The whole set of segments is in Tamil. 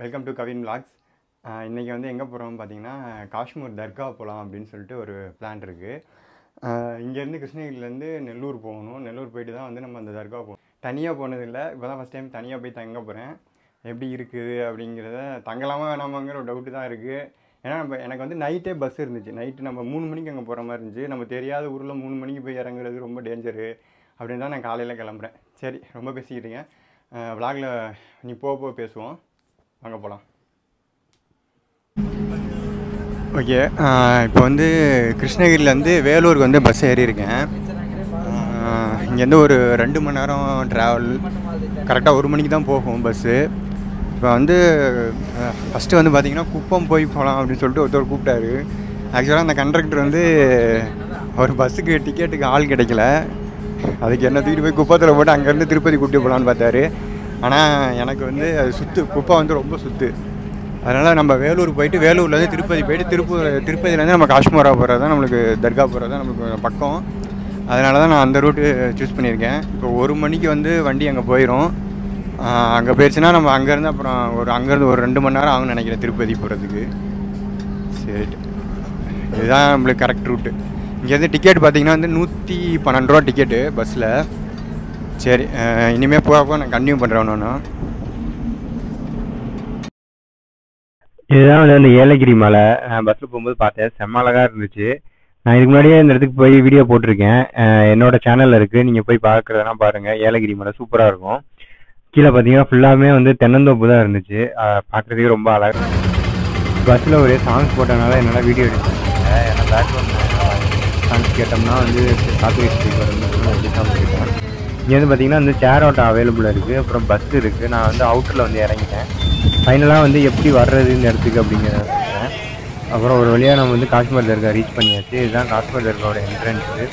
Welcome to Kavin vlogs. இன்றைக்கி வந்து எங்கே போகிறோம்னு பார்த்தீங்கன்னா காஷ்மீர் தர்கா போகலாம் அப்படின்னு சொல்லிட்டு ஒரு பிளான் இருக்குது. இங்கேருந்து கிருஷ்ணகிரிலேருந்து நெல்லூர் போகணும். நெல்லூர் போயிட்டு தான் வந்து நம்ம அந்த தர்கா போகணும். தனியாக போனதில்லை, இப்போ தான் ஃபஸ்ட் டைம் தனியாக போய் தங்க போகிறேன். எப்படி இருக்குது அப்படிங்கிறத தங்கலாமா வேணாமாங்கிற ஒரு டவுட்டு தான் இருக்குது. ஏன்னா எனக்கு வந்து நைட்டே பஸ் இருந்துச்சு. நைட்டு நம்ம 3 மணிக்கு அங்கே போகிற மாதிரி இருந்துச்சு. நம்ம தெரியாத ஊரில் 3 மணிக்கு போய் இறங்குறது ரொம்ப டேஞ்சரு அப்படின்னு தான் நான் காலையில் கிளம்புறேன். சரி, ரொம்ப பேசிக்கிட்டீங்க. விலாகில் நீ போக பேசுவோம், வாங்க போகலாம். ஓகே, இப்போ வந்து கிருஷ்ணகிரிலேருந்து வேலூருக்கு வந்து பஸ் ஏறியிருக்கேன். இங்கேருந்து ஒரு 2 மணி நேரம் ட்ராவல், கரெக்டாக 1 மணிக்கு தான் போகும் பஸ்ஸு. இப்போ வந்து ஃபஸ்ட்டு வந்து பார்த்திங்கன்னா குப்பம் போய் போகலாம் அப்படின்னு சொல்லிட்டு ஒருத்தர் கூப்பிட்டாரு. ஆக்சுவலாக அந்த கண்டக்டர் வந்து ஒரு பஸ்ஸுக்கு டிக்கெட்டுக்கு ஆள் கிடைக்கல, அதுக்கு என்ன தூக்கிட்டு போய் குப்பத்தில் போட்டு அங்கேருந்து திருப்பதி கூப்பிட்டு போகலான்னு பார்த்தாரு. ஆனால் எனக்கு வந்து அது குப்பை வந்து ரொம்ப சுற்று. அதனால் நம்ம வேலூர் போயிட்டு வேலூர்லேருந்து திருப்பதி போயிட்டு திருப்பதிலேருந்து நம்ம காஷ்மீரா போகிறது தான் நம்மளுக்கு, தர்கா போகிறது தான் நம்மளுக்கு பக்கம். அதனால தான் நான் அந்த ரூட்டு சூஸ் பண்ணியிருக்கேன். இப்போ 1 மணிக்கு வந்து வண்டி அங்கே போயிடும். அங்கே போயிடுச்சுன்னா நம்ம அங்கேருந்து அப்புறம் அங்கேருந்து ஒரு 2 மணி நேரம் ஆகும்னு நினைக்கிறேன் திருப்பதி போகிறதுக்கு. சரி, இதுதான் நம்மளுக்கு கரெக்ட் ரூட்டு. இங்கேருந்து டிக்கெட் பார்த்திங்கன்னா வந்து 112 ரூபா டிக்கெட்டு பஸ்ஸில். சரி, இனிமேல் போக நான் கண்டினியூ பண்ணுறேன். ஒன்று இதுதான் வந்து அந்த ஏலகிரி மலை. பஸ்ஸில் போகும்போது பார்த்தேன், செம்ம அழகாக இருந்துச்சு. நான் இதுக்கு முன்னாடியே இந்த இடத்துக்கு போய் வீடியோ போட்டிருக்கேன், என்னோட சேனலில் இருக்குது, நீங்கள் போய் பார்க்குறதுனா பாருங்கள். ஏலகிரி மலை சூப்பராக இருக்கும். கீழே பார்த்தீங்கன்னா ஃபுல்லாமே வந்து தென்னந்தோப்பு தான் இருந்துச்சு, பார்க்குறதுக்கு ரொம்ப அழகாக. பஸ்ஸில் ஒரே சாங்ஸ் போட்டனால என்னால் வீடியோ எடுக்க முடியல. ஏன்னா பேக்ரவுண்ட் சாங்ஸ் கேட்டோம்னா வந்து காப்பி ஸ்பீக்கர் வந்து சாங்ஸ் கேட்டேன். இங்கேருந்து பார்த்தீங்கன்னா வந்து சேர் ஆட்டோ அவைலபிள் இருக்குது, அப்புறம் பஸ் இருக்குது. நான் வந்து அவுட்டரில் வந்து இறங்கிட்டேன். ஃபைனலாக வந்து எப்படி வர்றது இந்த இடத்துக்கு அப்படிங்கிறத சொல்கிறேன். அப்புறம் ஒரு வழியாக நம்ம வந்து காஷ்மீர் தர்கா ரீச் பண்ணியாச்சு. இதுதான் காஷ்மீர் தர்காவோட என்ட்ரன்ஸு.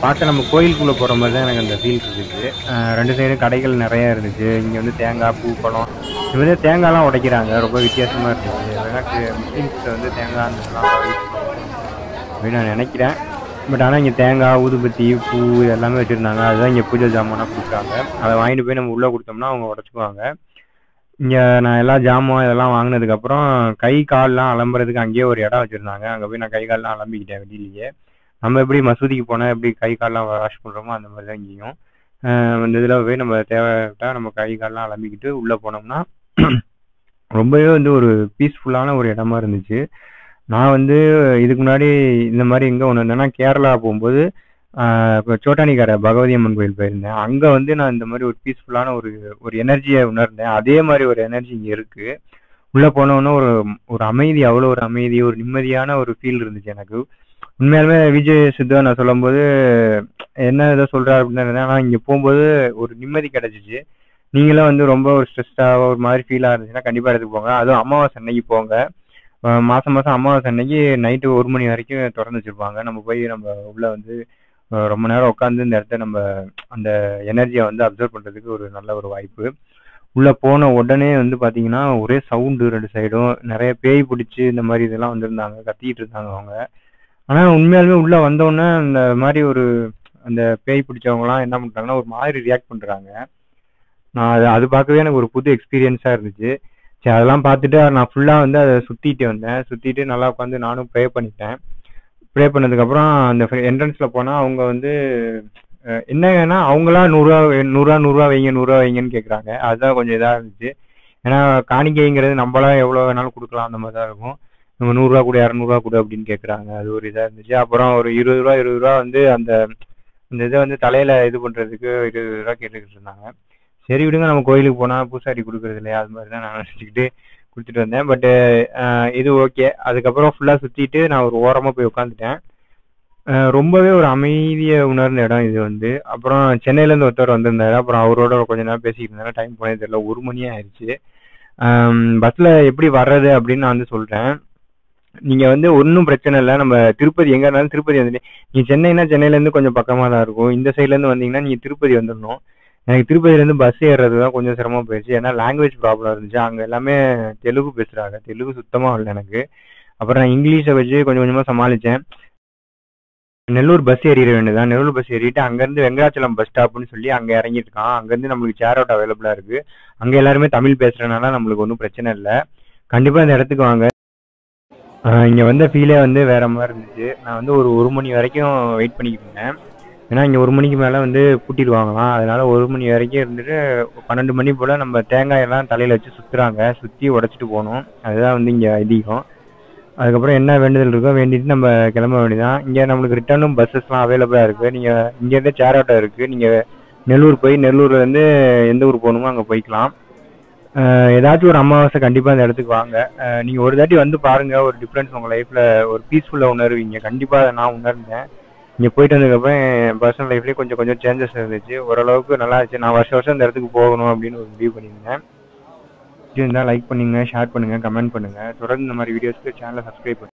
பார்க்க நம்ம கோயிலுக்குள்ளே போகிற மாதிரி தான் எனக்கு அந்த ஃபீல் இருந்துச்சு. 2 சைடும் கடைகள் நிறையா இருந்துச்சு. இங்கே வந்து தேங்காய், பூ, பழம், இது வந்து தேங்காய்லாம் உடைக்கிறாங்க, ரொம்ப வித்தியாசமாக இருந்துச்சு. எனக்கு முஸ்லீம்ஸில் வந்து தேங்காய் அந்தலாம் அப்படின்னு நான் நினைக்கிறேன். பட் ஆனால் இங்கே தேங்காய், ஊதுபத்தி, பூ எல்லாமே வச்சுருந்தாங்க. அதுதான் இங்கே பூஜை ஜாமானாக கொடுக்குறாங்க. அதை வாங்கிட்டு போய் நம்ம உள்ளே கொடுத்தோம்னா அவங்க உடச்சிக்குவாங்க. இங்கே நான் எல்லா ஜாமான் இதெல்லாம் வாங்கினதுக்கப்புறம் கை கால்லாம் அலம்புறதுக்கு அங்கேயே ஒரு இடம் வச்சுருந்தாங்க. அங்கே போய் நான் கை கால்லாம் அலம்பிக்கிட்டேன் வெளியிலேயே. நம்ம எப்படி மசூதிக்கு போனால் எப்படி கை கால்லாம் வாஷ் பண்ணுறோமோ அந்த மாதிரி தான் இங்கேயும். அந்த இதில் போய் நம்ம தேவைப்பட்டால் நம்ம கை கால்லாம் அலம்பிக்கிட்டு உள்ளே போனோம்னா ரொம்பவே வந்து ஒரு பீஸ்ஃபுல்லான ஒரு இடமா இருந்துச்சு. நான் வந்து இதுக்கு முன்னாடி இந்த மாதிரி எங்கே ஒன்று இருந்தேன்னா, கேரளா போகும்போது இப்போ சோட்டானிக்கார பகவதி அம்மன் கோயில் போயிருந்தேன். அங்கே வந்து நான் இந்த மாதிரி ஒரு பீஸ்ஃபுல்லான ஒரு எனர்ஜியை உணர்ந்தேன். அதே மாதிரி ஒரு எனர்ஜி இங்கே இருக்குது. உள்ளே போனோன்னா ஒரு அமைதி, அவ்வளோ ஒரு அமைதி, ஒரு நிம்மதியான ஒரு ஃபீல் இருந்துச்சு எனக்கு. உண்மையாலுமே விஜய் சித்துவா நான் சொல்லும்போது என்ன ஏதோ சொல்கிறார் அப்படின்னு இருந்தேன். ஆனால் இங்கே போகும்போது ஒரு நிம்மதி கிடச்சிச்சு. நீங்களும் வந்து ரொம்ப ஒரு ஸ்ட்ரெஸ்டாக ஒரு மாதிரி ஃபீலாக இருந்துச்சுன்னா கண்டிப்பாக எடுத்துக்கு போங்க. அதுவும் அமாவாசை அன்னைக்கு போங்க. மாதம் அமாவாசை அன்னைக்கு நைட்டு 1 மணி வரைக்கும் திறந்து வச்சுருப்பாங்க. நம்ம போய் நம்ம உள்ளே வந்து ரொம்ப நேரம் உட்காந்து இந்த இடத்த நம்ம அந்த எனர்ஜியை வந்து அப்சர்வ் பண்ணுறதுக்கு ஒரு நல்ல ஒரு வாய்ப்பு. உள்ளே போன உடனே வந்து பார்த்தீங்கன்னா ஒரே சவுண்டு 2 சைடும். நிறைய பேய் பிடிச்சி இந்த மாதிரி இதெல்லாம் வந்திருந்தாங்க, கத்திக்கிட்டு இருந்தாங்க அவங்க. ஆனால் உண்மையாலுமே உள்ளே வந்தோடனே அந்த மாதிரி அந்த பேய் பிடிச்சவங்களாம் என்ன பண்ணுறாங்கன்னா ஒரு மாதிரி ரியாக்ட் பண்ணுறாங்க. நான் அது பார்க்கவே எனக்கு ஒரு புது எக்ஸ்பீரியன்ஸாக இருந்துச்சு. சரி, அதெல்லாம் பார்த்துட்டு நான் ஃபுல்லாக வந்து அதை சுற்றிட்டு வந்தேன். சுற்றிட்டு நல்லா உட்காந்து நானும் ப்ரே பண்ணிட்டேன். ப்ரே பண்ணதுக்கப்புறம் அந்த என்ட்ரன்ஸில் போனால் அவங்க வந்து என்னன்னா அவங்களாம் 100 ரூபா வைங்க, 100 ரூபா வைங்கன்னு கேட்குறாங்க. அதுதான் கொஞ்சம் இதாக இருந்துச்சு. ஏன்னா காணிக்கைங்கிறது நம்மளாம் எவ்வளோ வேணாலும் கொடுக்கலாம், அந்த மாதிரி தான் இருக்கும். நம்ம 100 ரூபா கொடு, 200 ரூபா கொடு அப்படின்னு கேட்குறாங்க. அது ஒரு இதாக இருந்துச்சு. அப்புறம் ஒரு 20 ரூபா வந்து அந்த இதை வந்து தலையில் இது பண்ணுறதுக்கு 20 ரூபா கேட்டுக்கிட்டு இருந்தாங்க. சரி விடுங்க, நம்ம கோயிலுக்கு போனால் பூசாரி கொடுக்குறது இல்லையா, அது மாதிரி தான் நான் நினச்சிக்கிட்டு கொடுத்துட்டு வந்தேன். பட்டு இது ஓகே. அதுக்கப்புறம் ஃபுல்லாக சுற்றிட்டு நான் ஒரு ஓரமாக போய் உட்காந்துட்டேன். ரொம்பவே ஒரு அமைதியை உணர்ந்த இடம் இது வந்து. அப்புறம் சென்னையிலேருந்து ஒருத்தர் வந்திருந்தாரு. அப்புறம் அவரோட கொஞ்ச நேரம் பேசிக்கிட்டு இருந்தாங்க. டைம் போனே தெரியல, 1 மணியே ஆயிடுச்சு. பஸ்ஸில் எப்படி வர்றது அப்படின்னு நான் வந்து சொல்கிறேன். நீங்கள் வந்து ஒன்றும் பிரச்சனை இல்லை. நம்ம திருப்பதி எங்கே இருந்தாலும் திருப்பதி வந்துட்டு, நீங்கள் சென்னைனா சென்னையிலேருந்து கொஞ்சம் பக்கமாக தான் இருக்கும். இந்த சைட்லேருந்து வந்தீங்கன்னா நீங்கள் திருப்பதி வந்துடணும். எனக்கு திருப்பதியிலேருந்து பஸ் ஏறுறது தான் கொஞ்சம் சிரமம் போயிடுச்சு. ஏன்னா லாங்குவேஜ் ப்ராப்ளம் இருந்துச்சு. அங்கே எல்லாமே தெலுங்கு பேசுகிறாங்க. தெலுங்கு சுத்தமாக இல்லை எனக்கு. அப்புறம் நான் இங்கிலீஷை வச்சு கொஞ்சம் கொஞ்சமாக சமாளித்தேன். நெல்லூர் பஸ் ஏறிட வேண்டியதான். நெல்லூர் பஸ் ஏறிட்டு அங்கேருந்து வெங்கடாச்சலம் பஸ் ஸ்டாப்னு சொல்லி அங்கே இறங்கியிருக்கான். அங்கேருந்து நம்மளுக்கு ஷேர் ஆட்டோ அவைலபிளாக இருக்குது. அங்கே எல்லாருமே தமிழ் பேசுகிறனால நம்மளுக்கு ஒன்றும் பிரச்சனை இல்லை. கண்டிப்பாக இந்த இடத்துக்கு வாங்க. இங்கே வந்த ஃபீலே வந்து வேறு மாதிரி இருந்துச்சு. நான் வந்து ஒரு மணி வரைக்கும் வெயிட் பண்ணிக்கிட்டு இருந்தேன். ஏன்னா இங்கே 1 மணிக்கு மேலே வந்து பூட்டிடுவாங்களாம். அதனால 1 மணி வரைக்கும் இருந்துட்டு 12 மணி போல் நம்ம தேங்காயெல்லாம் தலையில் வச்சு சுற்றுறாங்க. சுற்றி உடச்சிட்டு போகணும். அதுதான் வந்து இங்கே ஐதீகம். அதுக்கப்புறம் என்ன வேண்டுதல் இருக்கோ வேண்டிட்டு நம்ம கிளம்ப வேண்டியதான். இங்கே நம்மளுக்கு ரிட்டர்னும் பஸ்ஸஸ்லாம் அவைலபிளாக இருக்குது. நீங்கள் இங்கேருந்தே ஷேர் ஆட்டோ இருக்குது. நீங்கள் நெல்லூர் போய் நெல்லூர்லேருந்து எந்த ஊர் போகணுமோ அங்கே போய்க்கலாம். ஏதாச்சும் ஒரு அமாவாசை கண்டிப்பாக அந்த இடத்துக்கு வாங்க. நீங்கள் ஒரு தாட்டி வந்து பாருங்கள். ஒரு டிஃப்ரென்ஸ் உங்கள் லைஃப்பில் ஒரு பீஸ்ஃபுல்லாக உணர்வீங்க. கண்டிப்பாக அதை நான் உணர்ந்தேன். இங்கே போயிட்டு வந்ததுக்கப்புறம் என் பர்சனல் லைஃப்லேயே கொஞ்சம் சேஞ்சஸ் இருந்துச்சு. ஓரளவுக்கு நல்லா இருந்துச்சு. நான் வருஷம் இந்த இடத்துக்கு போகணும் அப்படின்னு ஒரு முடிவு பண்ணியிருந்தேன். இருந்தால் லைக் பண்ணுங்கள், ஷேர் பண்ணுங்கள், கமெண்ட் பண்ணுங்கள். தொடர்ந்து இந்த மாதிரி வீடியோஸ்க்கு சேனலை சப்ஸ்கிரைப் பண்ணுங்கள்.